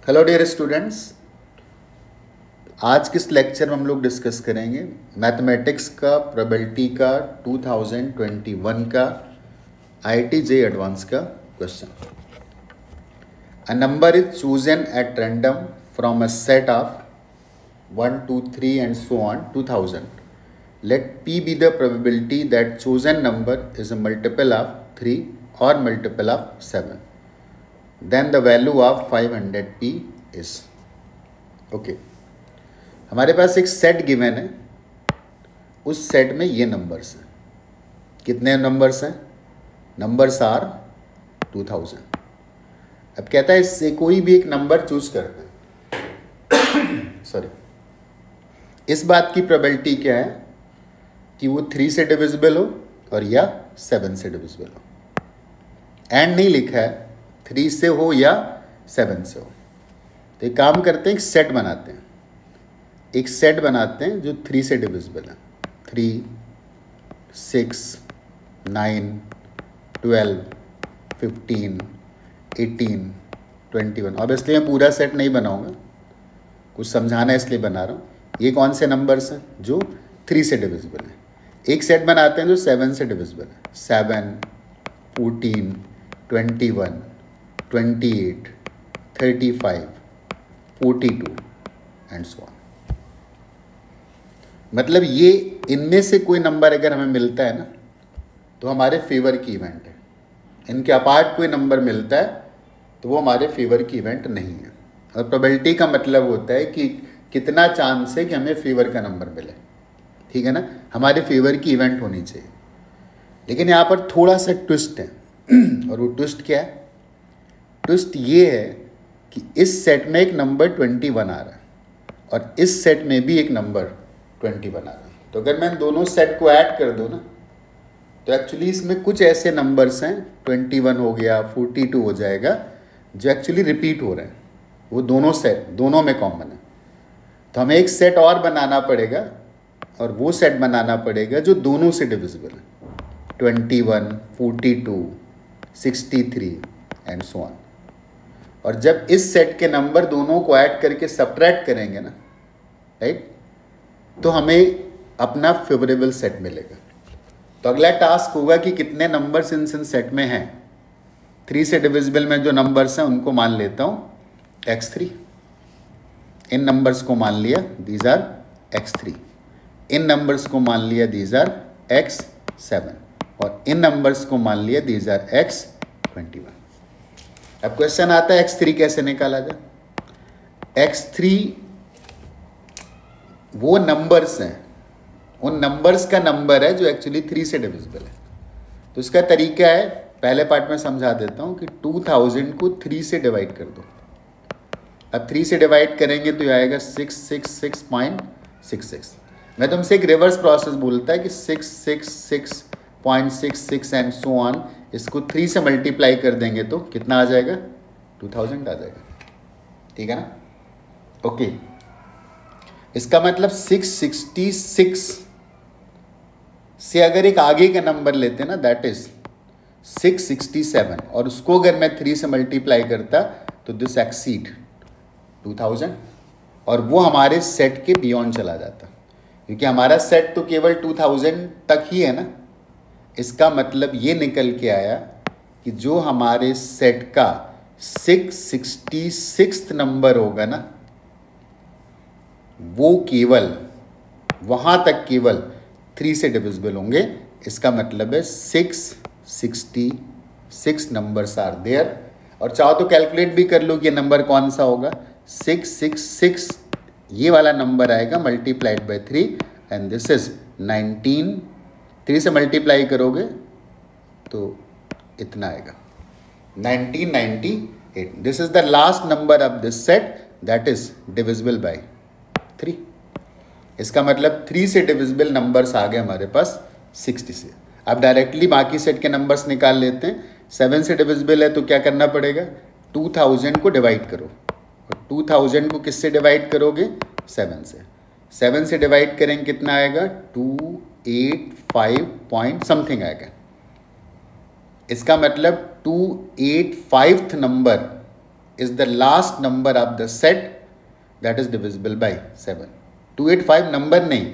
Hello dear students, आज किस lecture में हम लोग डिस्कस करेंगे मैथमेटिक्स का प्रोबेबिलिटी का 2021 का IIT JEE एडवांस का question. A number is chosen at random from a set of 1 2 3 and so on 2000. Let P be the probability that chosen number is a multiple of 3 or multiple of 7. Then the value of 500p is. Okay. हमारे पास एक set given है, उस set में ये numbers हैं। कितने numbers हैं? Numbers are 2000. अब कहता है इससे कोई भी एक नंबर चूज करते हैं सॉरी, इस बात की प्रोबेबिलिटी क्या है कि वो 3 से डिविजिबल हो और या 7 से डिविजिबल हो। एंड नहीं लिखा है 3 से हो या 7 से हो। तो एक काम करते हैं, एक सेट बनाते हैं, जो 3 से डिविजिबल है। 3 6 9 12 15 18 21। ऑब्वियसली मैं पूरा सेट नहीं बनाऊंगा, कुछ समझाना है इसलिए बना रहा हूँ। ये कौन से नंबर्स हैं जो 3 से डिविजिबल है? एक सेट बनाते हैं जो 7 से डिविजिबल है। 7 14 21 28 35 42 एंड सो ऑन। मतलब ये इनमें से कोई नंबर अगर हमें मिलता है ना, तो हमारे फेवर की इवेंट है। इनके अपार्ट कोई नंबर मिलता है तो वो हमारे फेवर की इवेंट नहीं है। और प्रोबेबिलिटी का मतलब होता है कि कितना चांस है कि हमें फेवर का नंबर मिले, ठीक है ना, हमारे फेवर की इवेंट होनी चाहिए। लेकिन यहाँ पर थोड़ा सा ट्विस्ट है और वो ट्विस्ट क्या है? ट्विस्ट ये है कि इस सेट में एक नंबर 21 आ रहा है और इस सेट में भी एक नंबर 21 आ रहा है। तो अगर मैं दोनों सेट को ऐड कर दूँ ना, तो एक्चुअली इसमें कुछ ऐसे नंबर्स हैं, 21 हो गया, 42 हो जाएगा, जो एक्चुअली रिपीट हो रहे हैं। वो दोनों सेट दोनों में कॉमन है। तो हमें एक सेट और बनाना पड़ेगा, और वो सेट बनाना पड़ेगा जो दोनों से डिविजिबल है। 21 42 63 एंड सो ऑन। और जब इस सेट के नंबर दोनों को ऐड करके सब्ट्रैक्ट करेंगे ना, राइट, तो हमें अपना फेवरेबल सेट मिलेगा। तो अगला टास्क होगा कि कितने नंबर्स इन सेट में हैं। 3 से डिविजिबल में जो नंबर्स हैं उनको मान लेता हूँ x3। इन नंबर्स को मान लिया, these are x3। In numbers को मान लिया, दीज आर x7। और इन नंबर्स को मान लिया, दीज आर x21। अब क्वेश्चन आता है x3 कैसे निकाला जाए। x3 वो नंबर्स हैं, उन नंबर्स का नंबर है जो एक्चुअली 3 से डिविजिबल है। तो इसका तरीका है, पहले पार्ट में समझा देता हूं कि 2000 को 3 से डिवाइड कर दो। अब 3 से डिवाइड करेंगे तो ये आएगा 666.66। मैं तुमसे एक रिवर्स प्रोसेस बोलता है कि 666.66 एंड सो ऑन, इसको 3 से मल्टीप्लाई कर देंगे तो कितना आ जाएगा? 2000 आ जाएगा, ठीक है ना। ओके, इसका मतलब 666 से अगर एक आगे का नंबर लेते ना, दैट इज 667, और उसको अगर मैं 3 से मल्टीप्लाई करता तो दिस एक्सीड 2000, और वो हमारे सेट के बियॉन्ड चला जाता, क्योंकि हमारा सेट तो केवल 2000 तक ही है ना। इसका मतलब ये निकल के आया कि जो हमारे सेट का 666 नंबर होगा ना, वो केवल वहाँ तक केवल 3 से डिविजिबल होंगे। इसका मतलब है 666 नंबर्स आर देयर। और चाहो तो कैलकुलेट भी कर लो कि ये नंबर कौन सा होगा। 666 ये वाला नंबर आएगा multiplied by 3 and this is 19। 3 से मल्टीप्लाई करोगे तो इतना आएगा 1998। This is the last number of this set that is divisible by 3। इसका मतलब 3 से डिविजिबल नंबर्स आ गए हमारे पास 60 से। अब डायरेक्टली बाकी सेट के नंबर्स निकाल लेते हैं। 7 से डिविजिबल है तो क्या करना पड़ेगा? 2000 को डिवाइड करो, और 2000 को किससे डिवाइड करोगे? 7 से। 7 से डिवाइड करेंगे कितना आएगा? 285 पॉइंट समथिंग आएगा। इसका मतलब 285th number is the last number of the set that is divisible by 7. 285 number नहीं,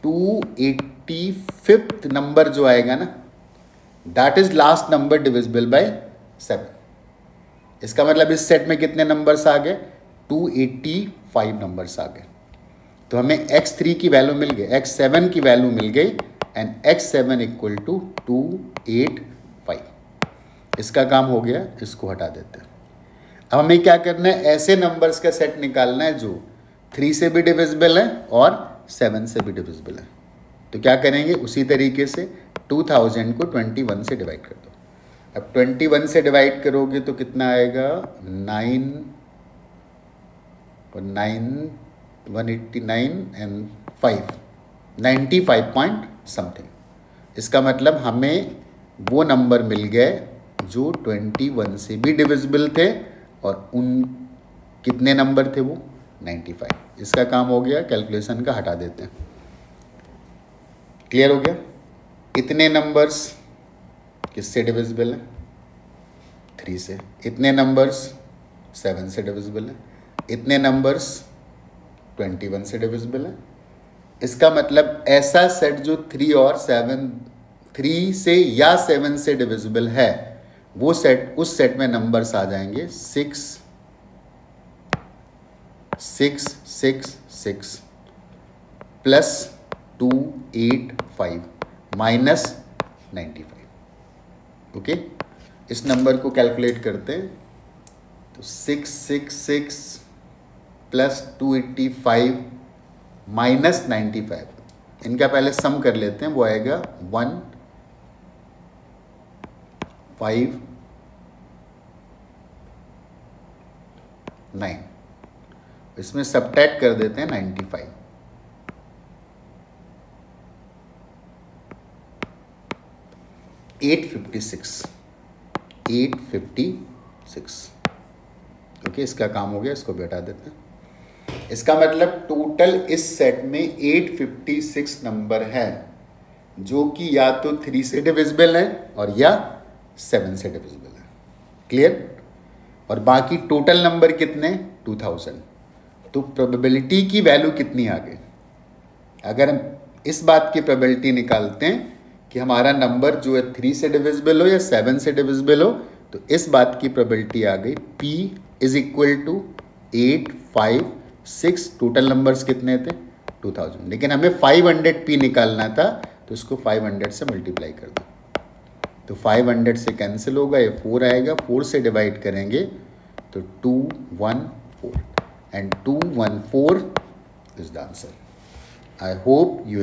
285th नंबर जो आएगा ना, that is last number divisible by 7. इसका मतलब इस सेट में कितने नंबर्स आ गए? 285 नंबर्स आ गए. तो हमें x3 की वैल्यू मिल गई, x7 की वैल्यू मिल गई, एंड x7 इक्वल टू 285. इसका काम हो गया, इसको हटा देते हैं. अब हमें क्या करना है? ऐसे नंबर्स का सेट निकालना है जो 3 से भी डिविजिबल है और 7 से भी डिविजिबल है. तो क्या करेंगे? उसी तरीके से 2000 को 21 से डिवाइड कर दो. अब 21 से डिवाइड करोगे तो कितना आएगा? 9 और 9 189 एंड 5 95 पॉइंट समथिंग. इसका मतलब हमें वो नंबर मिल गए जो 21 से भी डिविजिबल थे, और उन कितने नंबर थे वो? 95. इसका काम हो गया, कैलकुलेशन का हटा देते हैं. क्लियर हो गया? इतने नंबर्स किससे डिविजिबल हैं? 3 से. इतने नंबर्स 7 से डिविजिबल हैं. इतने नंबर्स 21 से डिविजिबल हैं. इसका मतलब ऐसा सेट जो 3 और 7, 3 से या 7 से डिविजिबल है, वो सेट, उस सेट में नंबर्स आ जाएंगे 6 6 6 6 प्लस 285 माइनस 95. ओके, इस नंबर को कैलकुलेट करते हैं. तो 666 प्लस 285 माइनस 95, इनका पहले सम कर लेते हैं. वो आएगा 159. इसमें सबट्रैक्ट कर देते हैं 95. 856. ओके, इसका काम हो गया, इसको भी हटा देते हैं. इसका मतलब टोटल इस सेट में 856 नंबर है जो कि या तो 3 से डिविजिबल है और या 7 से डिविजिबल है. क्लियर? और बाकी टोटल नंबर कितने? 2000. तो प्रोबेबिलिटी की वैल्यू कितनी आ गई? अगर हम इस बात की प्रोबेबिलिटी निकालते हैं कि हमारा नंबर जो है 3 से डिविजिबल हो या 7 से डिविजिबल हो, तो इस बात की प्रोबेबिलिटी आ गई P is equal to 856. Total numbers कितने थे? 2000. लेकिन हमें 500 P निकालना था, तो इसको 500 से मल्टीप्लाई कर दो. तो 500 से कैंसिल होगा, ये 4 आएगा. 4 से डिवाइड करेंगे तो 214, and 214 is the answer. I hope you